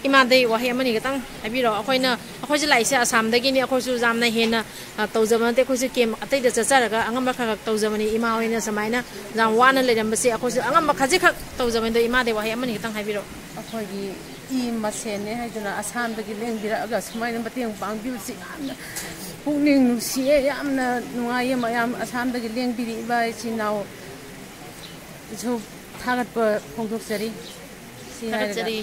इमादे वही अमनी गतंग हाइबिरो अखोइना अखोइसे लाइसे आसामदगिनि अखोइसु जामना हेना तौजबनते अखोइसु केम अतैदा चचरगा अंगम खक तौजबनी इमा होइना समाइना जाम वाना लेरमबसे अखोइसु अंगम खजे खक तौजबनदो इमादे वही अमनी गतंग हाइबिरो अखोइगी इ मसेने हाइदुना आसामदगी लेंबिरागा समाइना मतेंग पांगबिउसि यामना पुनिंग नुसिए यामना नुआये मयाम आसामदगी लेंबिरिबा इचिनाव जो थागत फोंदोकजरी थागतजरी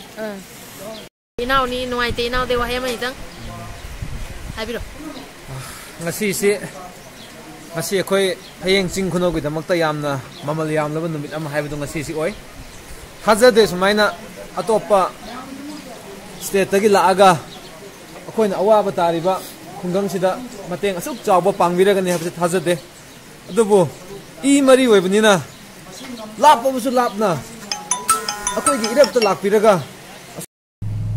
इनाव नि नुआइते इनाव दे वही अमनी गतंग हाइबिरो ngasi khoi hayeng ching khuno gi damakta yamna mamal yamlaba numit am haibu ngasi si oi haja de sumaina atopa state tagi laaga akoina awaba tariba khunggang sida mateng asuk chawba pangbiraga ni habse haja de adubu I mari oibnina lappa busu lapna akoi gi irap ta lakpiraga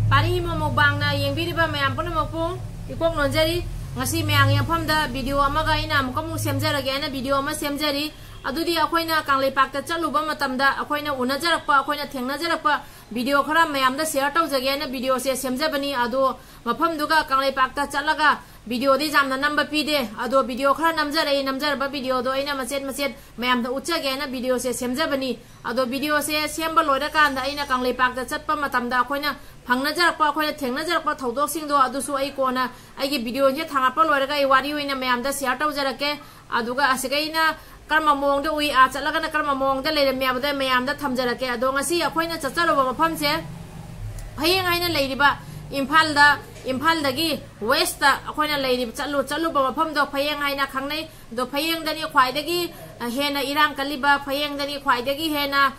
pari mo mobangna yengbiriba mayam puna mopu ikok nonjari ngasi mayang yamfamda video amaga ina mukamu semjarage ana video ama semjari adudi akoina kanglepakta chaluba matamda akoina unajarakpa akoina thengnajarakpa video khara mayamda share tawjage ana video se semjabani ado mafamduga kanglepakta chalaga video di jamna number pide ado video khara namjaraba video do ina macet mayamda uchage ana video se semjabani ado video se semba loida kanda ina kanglepakta chatpa matamda akoina phangnajarakpa akoina thengnajarakpa thodok singdo adusu ai kona aigi video je thangapa loiraga ai wari oina mayamda share tawjarake aduga asigaina karma mongda ui a chalagana karma mongda leiremyabda mayamda thamjarake ado ngasi akoina chacharoba mafamse hayeng aina leiriba imphal dagi west ta akoina leirib chalu ba mafamdo phayeng aina khangnai do phayeng dani khwaidagi hena irang kaliba phayeng dani khwaidagi hena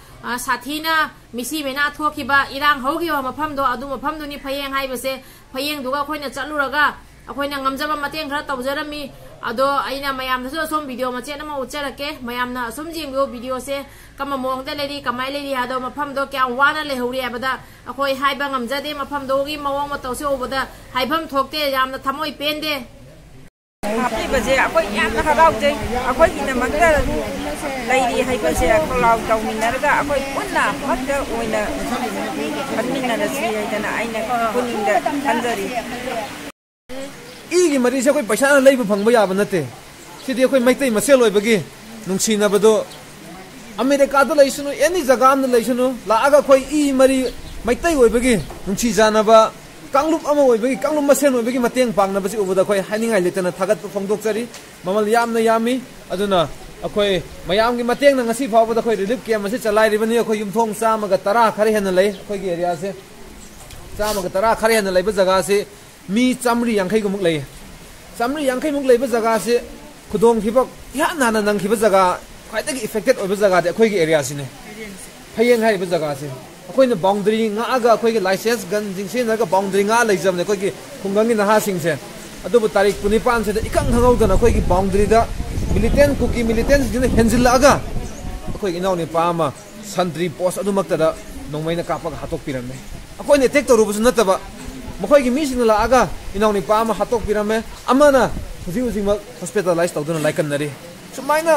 sathina misi mena thokiba irang hogiba mafamdo adu mafamdo ni phayeng haibase phayeng duga akoina chaluraga akoina ngamjaba mateng khara tawjarami ado aina mayamna so som video ma chena ma ucharake mayamna asum jinggo video se kama mongda leri kamai leri hado mafam do kya wana le hori abada akoi haiba ngamjade mafam do gi mawong ma tawse obada haibam thokte yamna thamoi pende happy baje akoi yamna harauje akoi ina magda leri haiba se akolaw tawminarga akoi punna magda oina adminna da si aina aina kuninga anjari igi mari se koi paisa leibu phangba yaba nate sidi koi maitai masel oibagi nungsina bado America da leisunu any jaga am leisunu la aga koi I mari maitai oibagi nungsi janaba kanglup ama oibagi kanglup masen oibagi mateng pangna basi ubuda koi haningai letana thagat phongdok chari mamal yamna yami aduna akoi mayam gi mateng na ngasi phawba koi relief camp ase chalai ribani koi yumthong chama ga tara khari hen lei koi gi area se chama ga tara khari hen lei ba jaga se mi chamri yangkai gumuk lei chamri yangkai muk lei ba jaga se khudong khibak ya nana nang khiba jaga khwaidagi affected oiba jaga de khoi gi area sine phayeng hai ba jaga se akoina boundary nga aga khoi gi license gan jingse na ga boundary nga leijam ne khoi gi khunggang gi na ha sing se adubu tarik puni pan se ikang hangau da na khoi gi boundary da militant kuki militants gi na henjil aga khoi gi naw ni pa ma santri post adu makta da nongmai na kapak hatok piram ne akoina attack to rubu sunna taba मखोई की मीसिंग लागा इनाउनी पामा हातोक पिरामे अमाना हुजी मा hospitalise तौदुना लाइकन नरी सुमाइना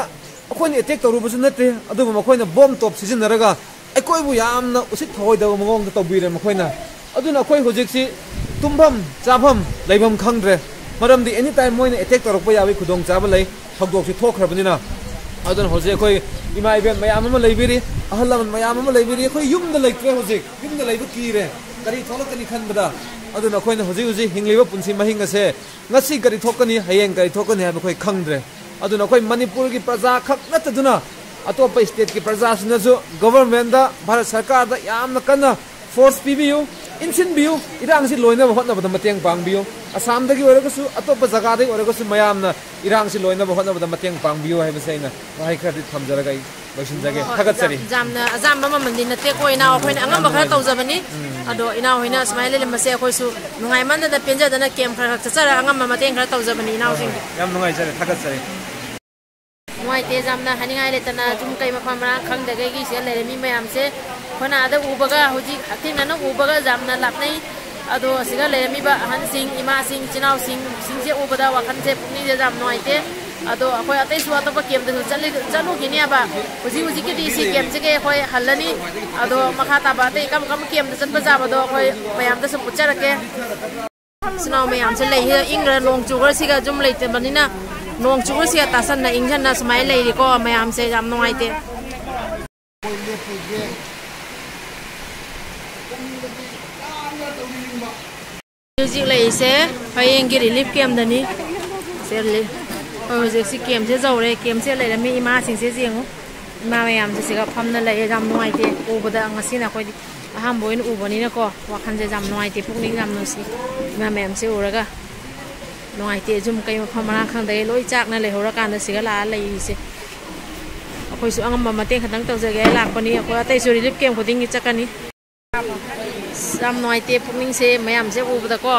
अखोइनी attack तौरुबसु नते अदुबो मखोइना बम टॉप सिजनरगा अकोइबु यामना उसित थोइदबो मंगोंग तौबिरे मखोइना अदुना अखोइ हुजिक्सि तुम्भम चाभम लैभम खंगद्रे मरमदि एनी टाइम मोइना अटैक तौरकपा याबि खुदोंग चाबा लै थगदोकसि थोखरबनिना अदुना होजे अखोइ इमा इबेन मयाम अमा लैबिरि अहलमन मयाम अमा लैबिरि अखोइ युमदा लैत्रे होजिक युमदा लैबु कीरे करी थोलकनि खनबदा aduna khoina huji hingliba punsi mahinga se ngasi gari thokani hayeng gari thokani ha khoi khangdre aduna khoi manipur gi praja khak nataduna atopa state gi praja sinajo government da bharat sarkar da yamna kana force pibiu insin biu irang si loina hotna bada mateng pangbiu asam da gi oragasu atopa jaga da oragasu mayamna irang si loina hotna bada mateng pangbiu hai basaina wahai khadi thamjaragai basin jage thagat sari jamna azam mama mandina te ko ina khoina angam bakha tawjabani ado ina hoina smile le mase khoisu nungai manda da penja dana kem khara chachara angam mama teng khara tawjabani ina sing yam nungai sari thagat sari ngai te jamna haningai le tana jum kai mafamra khang da gi se le mi mayam se khona da ubaga hoji atin na ubaga jamna lapnai ado siga le mi ba han sing ima sing chinau sing je ubada wa khan je puni je jam noi te अदो अखोय अतैसु अतोप केमदसु चलुगिनेबा हुजी सी केमसेगे अखोय हल्लनी अदो मखा ताबा अतै कम केमद चतप जाबदो अखोय मयामदसु पुचरके स्नाव मयाम से लई इंग्र नोंग चुगर सिगा जुम लेते बनिना नोंग चुगर सिगा तासन ना engine ना समाय लेरी को मयाम से जाम नोंगाइते म्यूजिक लेसे हयेंगी रिलीफ केम दनी से हौजे सि केम से जौरे केम से लेरमी इमा सिंग से जेंगु इमा मयाम से सिगा फमना लई जाम नोंगाइते उबदा ngasi na khoi aham boin ubani na ko wakhan je jam noi te pukning jam no si ma mem se uraga noi te jum kai ma phamana khang dai loi chak na le hora kan da siga la lai se akoi su angam ma te khatang taw jage lak pani ko tai su relief kem ko ding chakani jam noi te pukning se mayam se ubda ko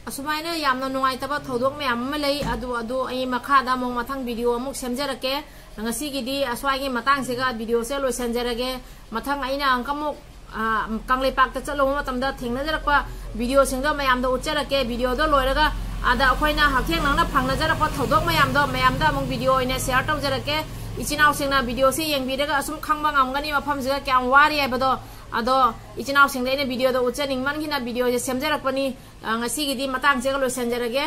असुमाइना यामना नुंगाइतबा थौदोक मयाम अमा लई अदु अई मखादा मोंग मथंग video अमुक सेमजरके ngasiगidi aswaigi matang sega video se loi senjarage mathang aina angkamuk kanglei pak ta chalo matamda thengna jarakwa video singda mayam da ucharake video do loiraga ada khoina hakheng nangna phangna jarakwa thodok mayam da mong video ine share taw jarake ichinaw singna video se yengbiraga asum khangba ngamgani mafam jaga kyam wari aibado ado ichinaw singda ine video do uchaning manghina video je semjarakpani ngasiगidi matang sega loi senjarage